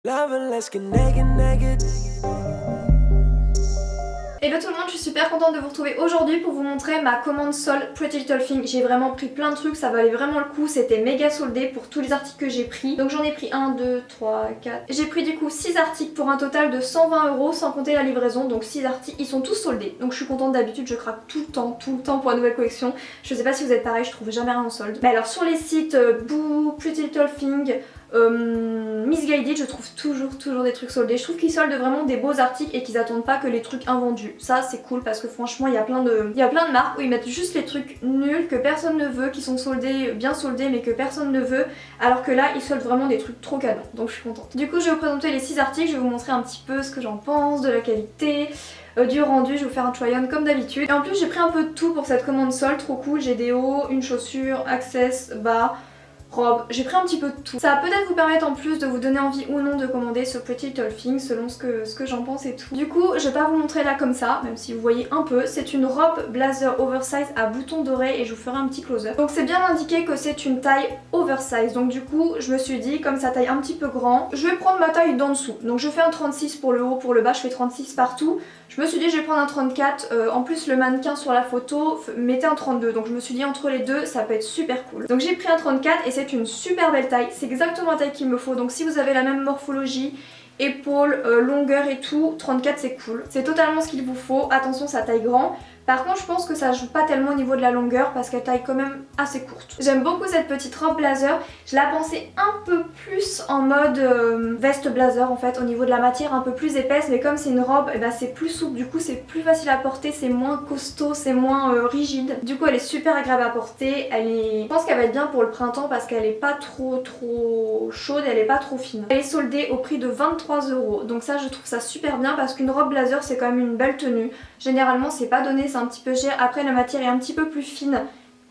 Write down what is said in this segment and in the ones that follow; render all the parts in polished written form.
Hello tout le monde, je suis super contente de vous retrouver aujourd'hui pour vous montrer ma commande sol Pretty Little Thing. J'ai vraiment pris plein de trucs, ça valait vraiment le coup, c'était méga soldé pour tous les articles que j'ai pris. Donc j'en ai pris 1, 2, 3, 4. J'ai pris du coup 6 articles pour un total de 120 € sans compter la livraison. Donc 6 articles, ils sont tous soldés. Donc je suis contente, d'habitude je craque tout le temps pour la nouvelle collection. Je sais pas si vous êtes pareil, je trouve jamais rien en solde. Mais alors sur les sites Boo, Pretty Little Thing, Missguided, je trouve toujours des trucs soldés. Je trouve qu'ils soldent vraiment des beaux articles et qu'ils attendent pas que les trucs invendus. Ça c'est cool parce que franchement il y a plein de marques où ils mettent juste les trucs nuls que personne ne veut, qui sont soldés, bien soldés mais que personne ne veut, alors que là ils soldent vraiment des trucs trop canons. Donc je suis contente. Du coup je vais vous présenter les 6 articles, je vais vous montrer un petit peu ce que j'en pense, de la qualité, du rendu, je vais vous faire un try-on comme d'habitude. Et en plus j'ai pris un peu de tout pour cette commande sol, trop cool. J'ai des hauts, une chaussure, access, bas, robe, j'ai pris un petit peu de tout. Ça va peut-être vous permettre en plus de vous donner envie ou non de commander ce Pretty Little Thing selon ce que j'en pense et tout. Du coup je vais pas vous montrer là comme ça, même si vous voyez un peu. C'est une robe blazer oversize à boutons dorés et je vous ferai un petit close-up. Donc c'est bien indiqué que c'est une taille oversize. Donc du coup je me suis dit comme ça taille un petit peu grand, je vais prendre ma taille d'en dessous. Donc je fais un 36 pour le haut, pour le bas je fais 36 partout. Je me suis dit je vais prendre un 34, en plus le mannequin sur la photo mettait un 32, donc je me suis dit entre les deux ça peut être super cool. Donc j'ai pris un 34 et c'est une super belle taille, c'est exactement la taille qu'il me faut, donc si vous avez la même morphologie, épaules, longueur et tout, 34 c'est cool. C'est totalement ce qu'il vous faut, attention ça taille grand. Par contre je pense que ça joue pas tellement au niveau de la longueur parce qu'elle taille quand même assez courte. J'aime beaucoup cette petite robe blazer, je la pensais un peu plus en mode veste blazer en fait, au niveau de la matière un peu plus épaisse, mais comme c'est une robe, et ben c'est plus souple, du coup c'est plus facile à porter, c'est moins costaud, c'est moins rigide. Du coup elle est super agréable à porter, je pense qu'elle va être bien pour le printemps parce qu'elle est pas trop chaude, elle est pas trop fine. Elle est soldée au prix de 23 €, donc ça je trouve ça super bien parce qu'une robe blazer c'est quand même une belle tenue. Généralement c'est pas donné, c'est un petit peu cher, après la matière est un petit peu plus fine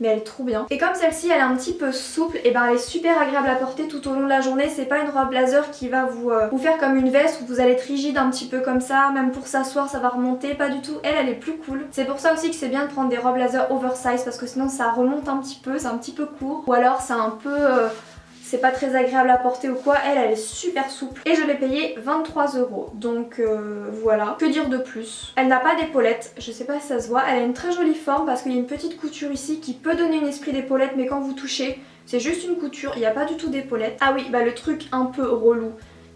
mais elle est trop bien. Et comme celle-ci elle est un petit peu souple, et ben elle est super agréable à porter tout au long de la journée. C'est pas une robe blazer qui va vous faire comme une veste où vous allez être rigide un petit peu comme ça, même pour s'asseoir ça va remonter, pas du tout. Elle est plus cool. C'est pour ça aussi que c'est bien de prendre des robes blazer oversize parce que sinon ça remonte un petit peu, c'est un petit peu court, ou alors c'est un peu c'est pas très agréable à porter ou quoi. Elle est super souple et je l'ai payée 23 €. Donc voilà, que dire de plus. Elle n'a pas d'épaulettes, je sais pas si ça se voit. Elle a une très jolie forme parce qu'il y a une petite couture ici qui peut donner un esprit d'épaulette, mais quand vous touchez c'est juste une couture, il n'y a pas du tout d'épaulette. Ah oui, bah le truc un peu relou,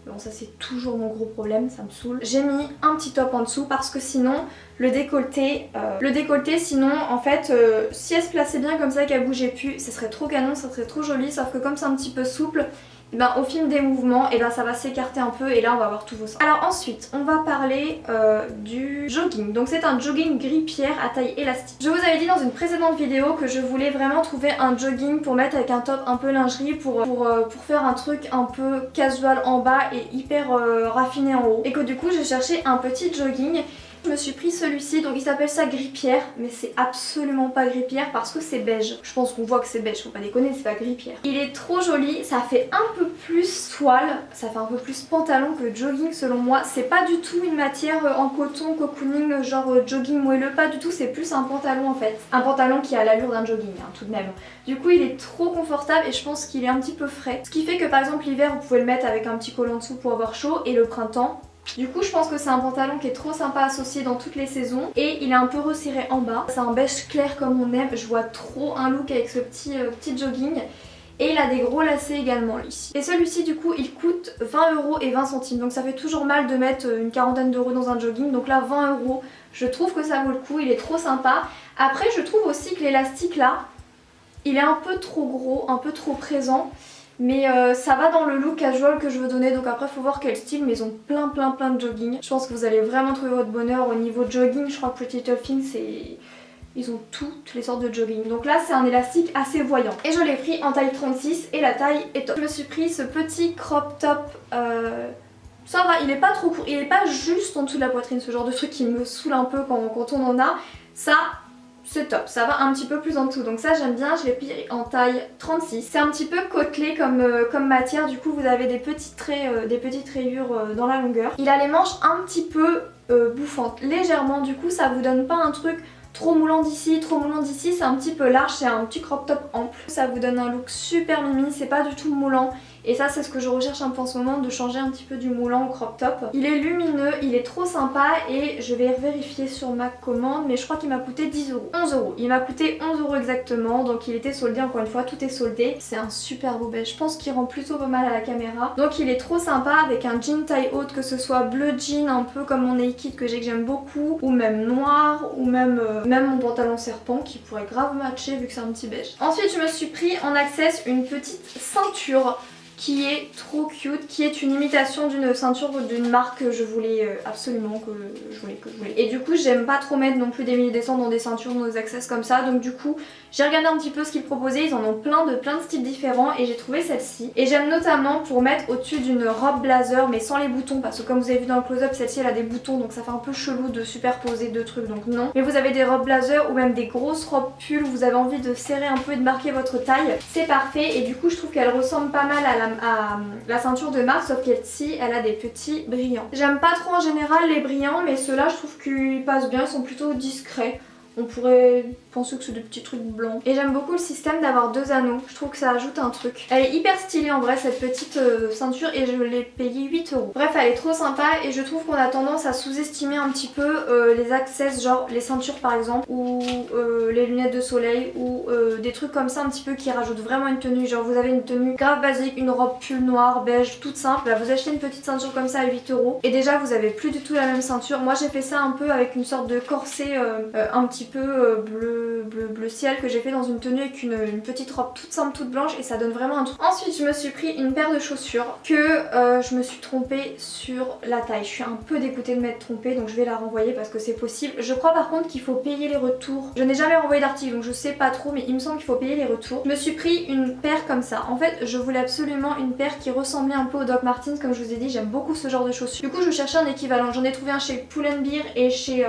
bon ça c'est toujours mon gros problème, ça me saoule. J'ai mis un petit top en dessous parce que sinon le décolleté sinon en fait si elle se plaçait bien comme ça qu'elle bougeait plus, ce serait trop canon, ça serait trop joli, sauf que comme c'est un petit peu souple, et ben au fil des mouvements et ben ça va s'écarter un peu et là on va avoir tous vos seins. Alors ensuite on va parler du jogging. Donc c'est un jogging gris pierre à taille élastique. Je vous avais dit dans une précédente vidéo que je voulais vraiment trouver un jogging pour mettre avec un top un peu lingerie pour faire un truc un peu casual en bas et hyper raffiné en haut. Et que du coup j'ai cherché un petit jogging. Je me suis pris celui-ci, donc il s'appelle ça gris pierre, mais c'est absolument pas gris pierre parce que c'est beige. Je pense qu'on voit que c'est beige, faut pas déconner, c'est pas gris pierre. Il est trop joli, ça fait un peu plus toile, ça fait un peu plus pantalon que jogging selon moi. C'est pas du tout une matière en coton, cocooning, genre jogging moelleux, pas du tout, c'est plus un pantalon en fait. Un pantalon qui a l'allure d'un jogging, hein, tout de même. Du coup il est trop confortable et je pense qu'il est un petit peu frais. Ce qui fait que par exemple l'hiver vous pouvez le mettre avec un petit col en dessous pour avoir chaud, et le printemps, du coup je pense que c'est un pantalon qui est trop sympa à associer dans toutes les saisons, et il est un peu resserré en bas. C'est un beige clair comme on aime, je vois trop un look avec ce petit jogging. Et il a des gros lacets également ici. Et celui-ci du coup il coûte 20 € et 20 centimes. Donc ça fait toujours mal de mettre une quarantaine d'euros dans un jogging. Donc là 20 €, je trouve que ça vaut le coup, il est trop sympa. Après je trouve aussi que l'élastique là, il est un peu trop gros, un peu trop présent. Mais ça va dans le look casual que je veux donner, donc après faut voir quel style, mais ils ont plein de jogging. Je pense que vous allez vraiment trouver votre bonheur au niveau jogging. Je crois que Pretty Little Thing ils ont toutes les sortes de jogging. Donc là c'est un élastique assez voyant. Et je l'ai pris en taille 36 et la taille est top. Je me suis pris ce petit crop top, ça va, il est pas trop court, il est pas juste en dessous de la poitrine, ce genre de truc qui me saoule un peu quand on en a. Ça c'est top, ça va un petit peu plus en dessous, donc ça j'aime bien, je l'ai pris en taille 36. C'est un petit peu côtelé comme matière, du coup vous avez des petites rayures dans la longueur. Il a les manches un petit peu bouffantes, légèrement, du coup ça vous donne pas un truc trop moulant d'ici, c'est un petit peu large, c'est un petit crop top ample. Ça vous donne un look super mimi, c'est pas du tout moulant Et ça c'est ce que je recherche un peu en ce moment, de changer un petit peu du moulant au crop top. Il est lumineux, il est trop sympa et je vais vérifier sur ma commande, mais je crois qu'il m'a coûté 10 euros. 11 euros. Il m'a coûté 11 euros exactement, donc il était soldé, encore une fois tout est soldé. C'est un super beau beige, je pense qu'il rend plutôt pas mal à la caméra. Donc il est trop sympa avec un jean taille haute, que ce soit bleu jean un peu comme mon Naked que j'aime beaucoup, ou même noir, ou même mon pantalon serpent qui pourrait grave matcher vu que c'est un petit beige. Ensuite je me suis pris en access une petite ceinture qui est trop cute, qui est une imitation d'une ceinture d'une marque que je voulais absolument, que je voulais. Et du coup j'aime pas trop mettre non plus des mini-descentes dans des ceintures, dans des accessoires comme ça, donc du coup j'ai regardé un petit peu ce qu'ils proposaient, ils en ont plein de styles différents et j'ai trouvé celle-ci. Et j'aime notamment pour mettre au-dessus d'une robe blazer mais sans les boutons, parce que comme vous avez vu dans le close-up, celle-ci elle a des boutons donc ça fait un peu chelou de superposer deux trucs, donc non. Mais vous avez des robes blazer ou même des grosses robes pull, vous avez envie de serrer un peu et de marquer votre taille, c'est parfait. Et du coup je trouve qu'elle ressemble pas mal à la ceinture de Mars, sauf qu'elle-ci elle a des petits brillants. J'aime pas trop en général les brillants, mais ceux-là je trouve qu'ils passent bien, ils sont plutôt discrets. On pourrait penser que c'est des petits trucs blancs. Et j'aime beaucoup le système d'avoir deux anneaux, je trouve que ça ajoute un truc. Elle est hyper stylée en vrai cette petite ceinture et je l'ai payée 8 euros. Bref, elle est trop sympa et je trouve qu'on a tendance à sous-estimer un petit peu les accessoires, genre les ceintures par exemple, ou les lunettes de soleil, ou des trucs comme ça un petit peu qui rajoutent vraiment une tenue. Genre vous avez une tenue grave basique, une robe pull noire, beige, toute simple. Là, vous achetez une petite ceinture comme ça à 8 euros et déjà vous avez plus du tout la même ceinture. Moi j'ai fait ça un peu avec une sorte de corset un petit peu bleu ciel que j'ai fait dans une tenue avec une petite robe toute simple, toute blanche, et ça donne vraiment un truc. Ensuite je me suis pris une paire de chaussures que je me suis trompée sur la taille. Je suis un peu dégoûtée de m'être trompée, donc je vais la renvoyer parce que c'est possible. Je crois par contre qu'il faut payer les retours. Je n'ai jamais renvoyé d'article donc je sais pas trop, mais il me semble qu'il faut payer les retours. Je me suis pris une paire comme ça. En fait je voulais absolument une paire qui ressemblait un peu au Doc Martens, comme je vous ai dit, j'aime beaucoup ce genre de chaussures. Du coup je cherchais un équivalent, j'en ai trouvé un chez Pull&Bear et chez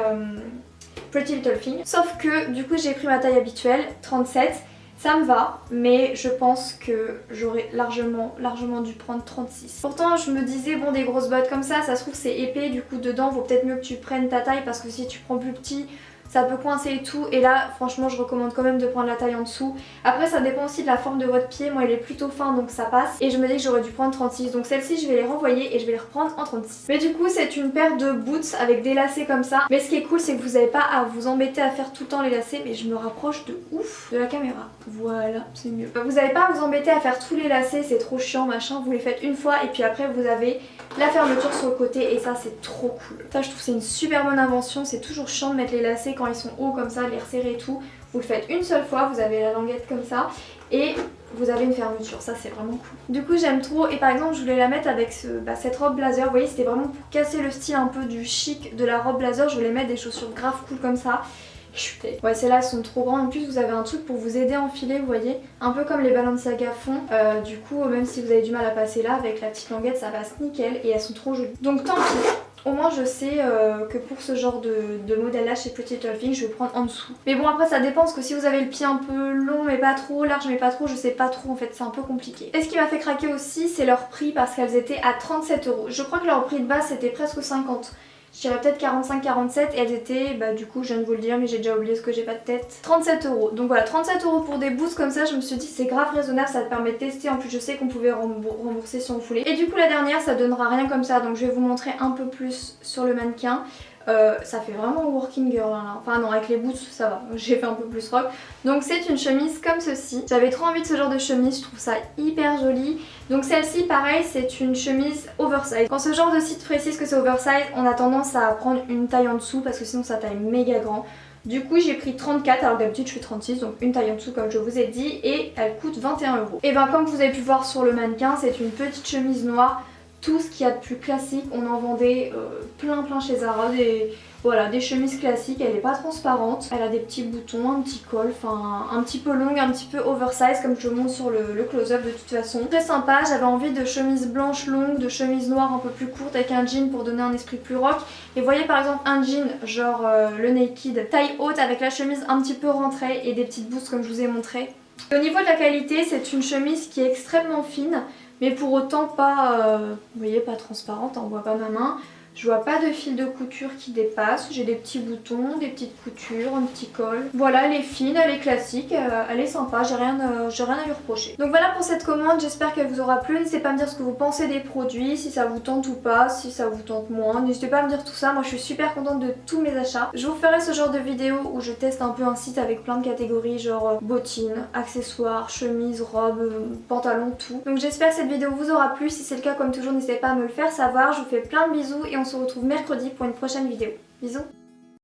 Pretty Little Thing. Sauf que du coup j'ai pris ma taille habituelle, 37. Ça me va, mais je pense que j'aurais largement dû prendre 36. Pourtant je me disais bon, des grosses bottes comme ça se trouve c'est épais, du coup dedans vaut peut-être mieux que tu prennes ta taille, parce que si tu prends plus petit ça peut coincer et tout, et là franchement je recommande quand même de prendre la taille en dessous. Après ça dépend aussi de la forme de votre pied, moi il est plutôt fin donc ça passe, et je me dis que j'aurais dû prendre 36, donc celle-ci je vais les renvoyer et je vais les reprendre en 36. Mais du coup c'est une paire de boots avec des lacets comme ça, mais ce qui est cool c'est que vous n'avez pas à vous embêter à faire tout le temps les lacets, mais je me rapproche de ouf de la caméra, voilà c'est mieux. Vous n'avez pas à vous embêter à faire tous les lacets, c'est trop chiant machin, vous les faites une fois et puis après vous avez la fermeture sur le côté, et ça c'est trop cool. Ça je trouve c'est une super bonne invention, c'est toujours chiant de mettre les lacets quand ils sont hauts comme ça, de les resserrer et tout. Vous le faites une seule fois, vous avez la languette comme ça et vous avez une fermeture, ça c'est vraiment cool. Du coup j'aime trop, et par exemple je voulais la mettre avec cette robe blazer, vous voyez c'était vraiment pour casser le style un peu du chic de la robe blazer, je voulais mettre des chaussures grave cool comme ça. Ouais, celles-là elles sont trop grandes, en plus vous avez un truc pour vous aider à enfiler, vous voyez, un peu comme les Balenciaga font. Du coup même si vous avez du mal à passer là, avec la petite languette ça passe nickel et elles sont trop jolies. Donc tant pis, au moins je sais que pour ce genre de modèle là chez Pretty Little Thing je vais prendre en dessous. Mais bon après ça dépend, parce que si vous avez le pied un peu long mais pas trop, large mais pas trop, je sais pas trop en fait, c'est un peu compliqué. Et ce qui m'a fait craquer aussi c'est leur prix, parce qu'elles étaient à 37 euros. Je crois que leur prix de base c'était presque 50. Je dirais peut-être 45-47, et elles étaient, du coup je viens de vous le dire mais j'ai déjà oublié ce que j'ai pas de tête, 37 euros. Donc voilà, 37 euros pour des boots comme ça, je me suis dit c'est grave raisonnable, ça te permet de tester, en plus je sais qu'on pouvait rembourser si on voulait. Et du coup la dernière ça donnera rien comme ça, donc je vais vous montrer un peu plus sur le mannequin. Ça fait vraiment working girl là. Enfin non, avec les boots ça va, j'ai fait un peu plus rock. Donc c'est une chemise comme ceci. J'avais trop envie de ce genre de chemise, je trouve ça hyper joli. Donc celle-ci pareil, c'est une chemise oversize. Quand ce genre de site précise que c'est oversize, on a tendance à prendre une taille en dessous parce que sinon ça taille méga grand. Du coup j'ai pris 34, alors d'habitude je fais 36, donc une taille en dessous comme je vous ai dit, et elle coûte 21 euros. Et ben comme vous avez pu voir sur le mannequin, c'est une petite chemise noire. Tout ce qu'il y a de plus classique, on en vendait plein chez Zara, des chemises classiques. Elle n'est pas transparente, elle a des petits boutons, un petit col, enfin un petit peu longue, un petit peu oversize comme je montre sur le close-up de toute façon. Très sympa, j'avais envie de chemise blanche longue, de chemise noire un peu plus courte avec un jean pour donner un esprit plus rock. Et vous voyez par exemple un jean genre le Naked taille haute avec la chemise un petit peu rentrée et des petites bouses comme je vous ai montré. Et au niveau de la qualité, c'est une chemise qui est extrêmement fine, mais pour autant pas, vous voyez, pas transparente, on voit pas ma main. Je vois pas de fil de couture qui dépasse, j'ai des petits boutons, des petites coutures, un petit col. Voilà, elle est fine, elle est classique, elle est sympa, j'ai rien à lui reprocher. Donc voilà pour cette commande, j'espère qu'elle vous aura plu. N'hésitez pas à me dire ce que vous pensez des produits, si ça vous tente ou pas, si ça vous tente moins. N'hésitez pas à me dire tout ça, moi je suis super contente de tous mes achats. Je vous ferai ce genre de vidéo où je teste un peu un site avec plein de catégories, genre bottines, accessoires, chemises, robes, pantalons, tout. Donc j'espère que cette vidéo vous aura plu, si c'est le cas comme toujours n'hésitez pas à me le faire savoir. Je vous fais plein de bisous et on se retrouve mercredi pour une prochaine vidéo. Bisous.